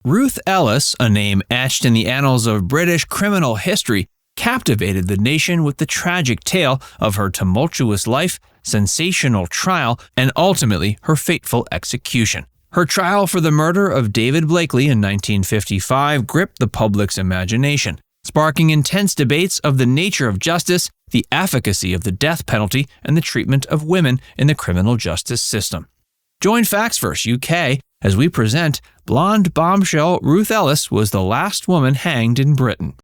Ruth Ellis, a name etched in the annals of British criminal history, captivated the nation with the tragic tale of her tumultuous life, sensational trial, and ultimately her fateful execution. Her trial for the murder of David Blakely in 1955 gripped the public's imagination, sparking intense debates of the nature of justice, the efficacy of the death penalty, and the treatment of women in the criminal justice system. Join Factsverse UK as we present Blonde Bombshell Ruth Ellis was the last woman hanged in Britain.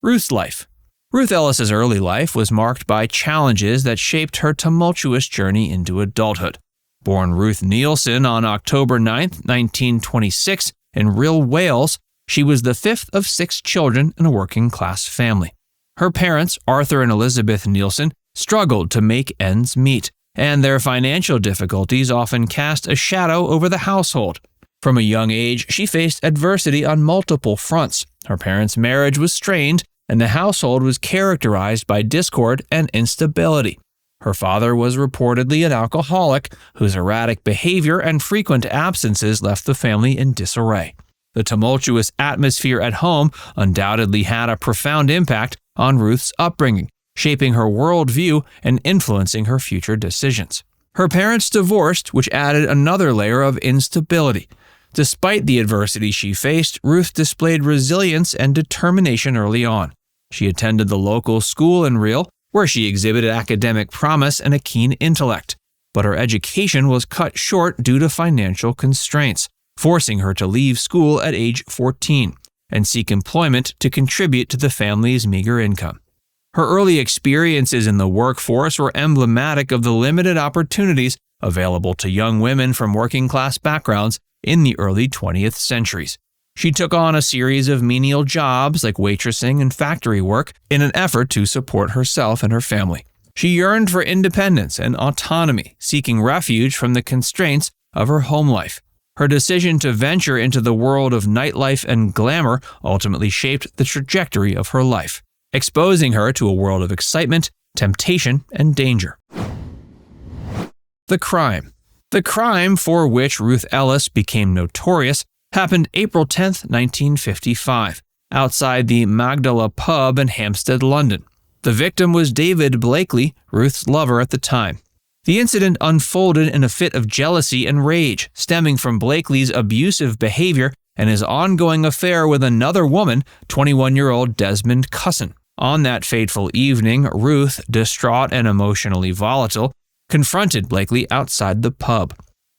Ruth's life. Ruth Ellis's early life was marked by challenges that shaped her tumultuous journey into adulthood. Born Ruth Neilson on October 9, 1926, in Rhyl, Wales, she was the fifth of 6 children in a working-class family. Her parents, Arthur and Elizabeth Neilson, struggled to make ends meet, and their financial difficulties often cast a shadow over the household. From a young age, she faced adversity on multiple fronts. Her parents' marriage was strained, and the household was characterized by discord and instability. Her father was reportedly an alcoholic whose erratic behavior and frequent absences left the family in disarray. The tumultuous atmosphere at home undoubtedly had a profound impact on Ruth's upbringing, shaping her worldview and influencing her future decisions. Her parents divorced, which added another layer of instability. Despite the adversity she faced, Ruth displayed resilience and determination early on. She attended the local school in Rhyl, where she exhibited academic promise and a keen intellect. But her education was cut short due to financial constraints, forcing her to leave school at age 14 and seek employment to contribute to the family's meager income. Her early experiences in the workforce were emblematic of the limited opportunities available to young women from working-class backgrounds in the early 20th centuries. She took on a series of menial jobs like waitressing and factory work in an effort to support herself and her family. She yearned for independence and autonomy, seeking refuge from the constraints of her home life. Her decision to venture into the world of nightlife and glamour ultimately shaped the trajectory of her life, exposing her to a world of excitement, temptation, and danger. The crime. The crime for which Ruth Ellis became notorious happened April 10, 1955, outside the Magdala pub in Hampstead, London. The victim was David Blakely, Ruth's lover at the time. The incident unfolded in a fit of jealousy and rage, stemming from Blakely's abusive behavior and his ongoing affair with another woman, 21-year-old Desmond Cusson. On that fateful evening, Ruth, distraught and emotionally volatile, confronted Blakely outside the pub.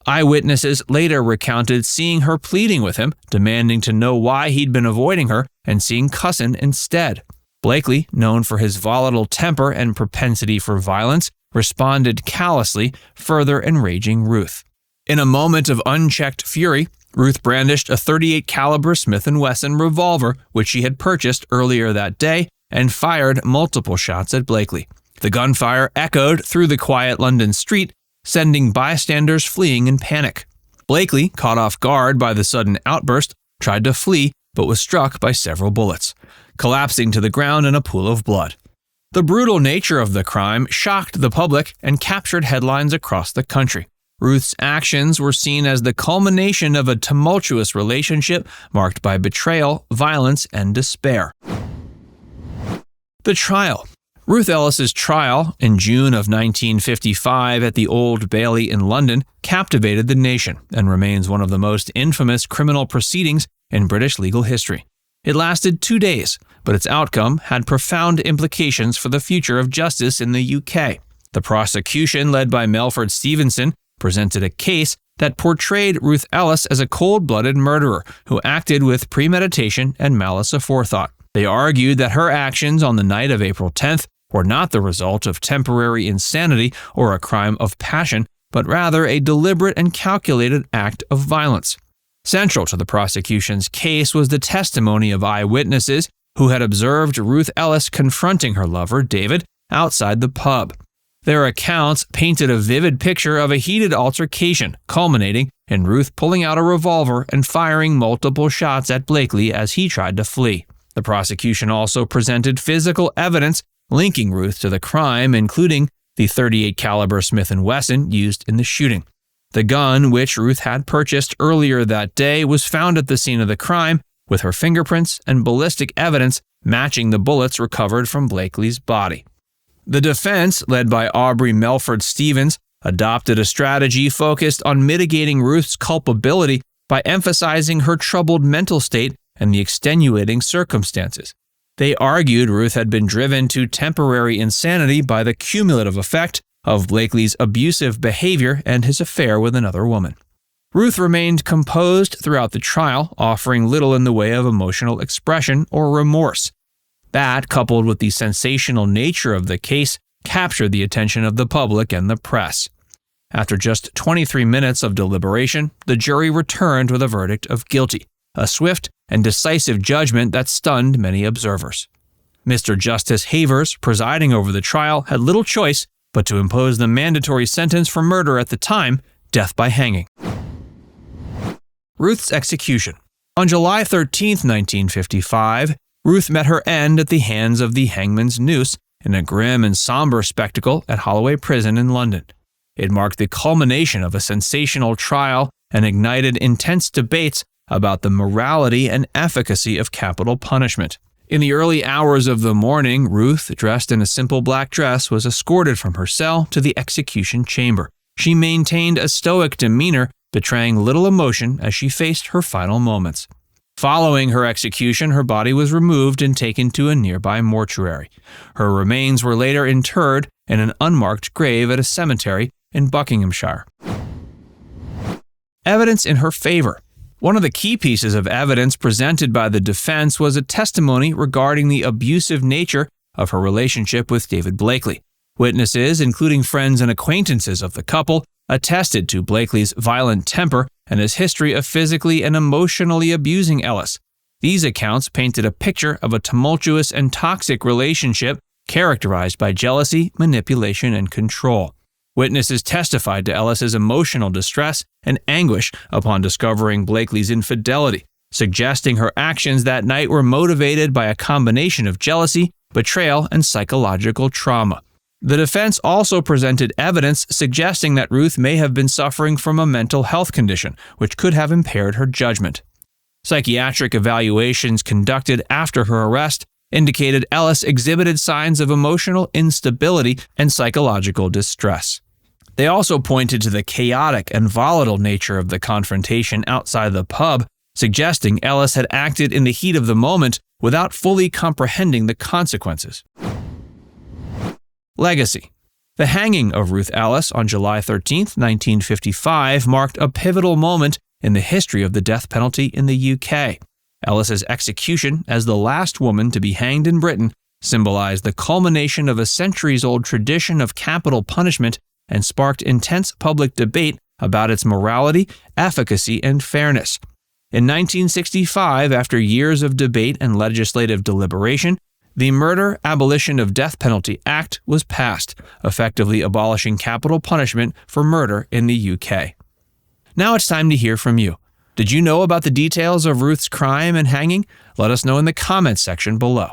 Eyewitnesses later recounted seeing her pleading with him, demanding to know why he'd been avoiding her, and seeing Cusson instead. Blakely, known for his volatile temper and propensity for violence, responded callously, further enraging Ruth. In a moment of unchecked fury, Ruth brandished a .38 caliber Smith & Wesson revolver, which she had purchased earlier that day, and fired multiple shots at Blakely. The gunfire echoed through the quiet London street, sending bystanders fleeing in panic. Blakely, caught off guard by the sudden outburst, tried to flee but was struck by several bullets, collapsing to the ground in a pool of blood. The brutal nature of the crime shocked the public and captured headlines across the country. Ruth's actions were seen as the culmination of a tumultuous relationship marked by betrayal, violence, and despair. The trial. Ruth Ellis's trial in June of 1955 at the Old Bailey in London captivated the nation and remains one of the most infamous criminal proceedings in British legal history. It lasted 2 days, but its outcome had profound implications for the future of justice in the UK. The prosecution, led by Melford Stevenson, presented a case that portrayed Ruth Ellis as a cold-blooded murderer who acted with premeditation and malice aforethought. They argued that her actions on the night of April 10th were not the result of temporary insanity or a crime of passion, but rather a deliberate and calculated act of violence. Central to the prosecution's case was the testimony of eyewitnesses who had observed Ruth Ellis confronting her lover, David, outside the pub. Their accounts painted a vivid picture of a heated altercation, culminating in Ruth pulling out a revolver and firing multiple shots at Blakely as he tried to flee. The prosecution also presented physical evidence linking Ruth to the crime, including the .38 caliber Smith & Wesson used in the shooting. The gun, which Ruth had purchased earlier that day, was found at the scene of the crime, with her fingerprints and ballistic evidence matching the bullets recovered from Blakely's body. The defense, led by Aubrey Melford Stevens, adopted a strategy focused on mitigating Ruth's culpability by emphasizing her troubled mental state and the extenuating circumstances. They argued Ruth had been driven to temporary insanity by the cumulative effect of Blakely's abusive behavior and his affair with another woman. Ruth remained composed throughout the trial, offering little in the way of emotional expression or remorse. That, coupled with the sensational nature of the case, captured the attention of the public and the press. After just 23 minutes of deliberation, the jury returned with a verdict of guilty, a swift and decisive judgment that stunned many observers. Mr. Justice Havers, presiding over the trial, had little choice but to impose the mandatory sentence for murder at the time, death by hanging. Ruth's execution. On July 13, 1955, Ruth met her end at the hands of the hangman's noose in a grim and somber spectacle at Holloway Prison in London. It marked the culmination of a sensational trial and ignited intense debates about the morality and efficacy of capital punishment. In the early hours of the morning, Ruth, dressed in a simple black dress, was escorted from her cell to the execution chamber. She maintained a stoic demeanor, betraying little emotion as she faced her final moments. Following her execution, her body was removed and taken to a nearby mortuary. Her remains were later interred in an unmarked grave at a cemetery in Buckinghamshire. Evidence in her favor. One of the key pieces of evidence presented by the defense was a testimony regarding the abusive nature of her relationship with David Blakely. Witnesses, including friends and acquaintances of the couple, attested to Blakely's violent temper and his history of physically and emotionally abusing Ellis. These accounts painted a picture of a tumultuous and toxic relationship characterized by jealousy, manipulation, and control. Witnesses testified to Ellis's emotional distress and anguish upon discovering Blakely's infidelity, suggesting her actions that night were motivated by a combination of jealousy, betrayal, and psychological trauma. The defense also presented evidence suggesting that Ruth may have been suffering from a mental health condition, which could have impaired her judgment. Psychiatric evaluations conducted after her arrest indicated Ellis exhibited signs of emotional instability and psychological distress. They also pointed to the chaotic and volatile nature of the confrontation outside the pub, suggesting Ellis had acted in the heat of the moment without fully comprehending the consequences. Legacy. The hanging of Ruth Ellis on July 13, 1955, marked a pivotal moment in the history of the death penalty in the UK. Ellis's execution as the last woman to be hanged in Britain symbolized the culmination of a centuries-old tradition of capital punishment and sparked intense public debate about its morality, efficacy, and fairness. In 1965, after years of debate and legislative deliberation, the Murder Abolition of Death Penalty Act was passed, effectively abolishing capital punishment for murder in the UK. Now it's time to hear from you. Did you know about the details of Ruth's crime and hanging? Let us know in the comments section below.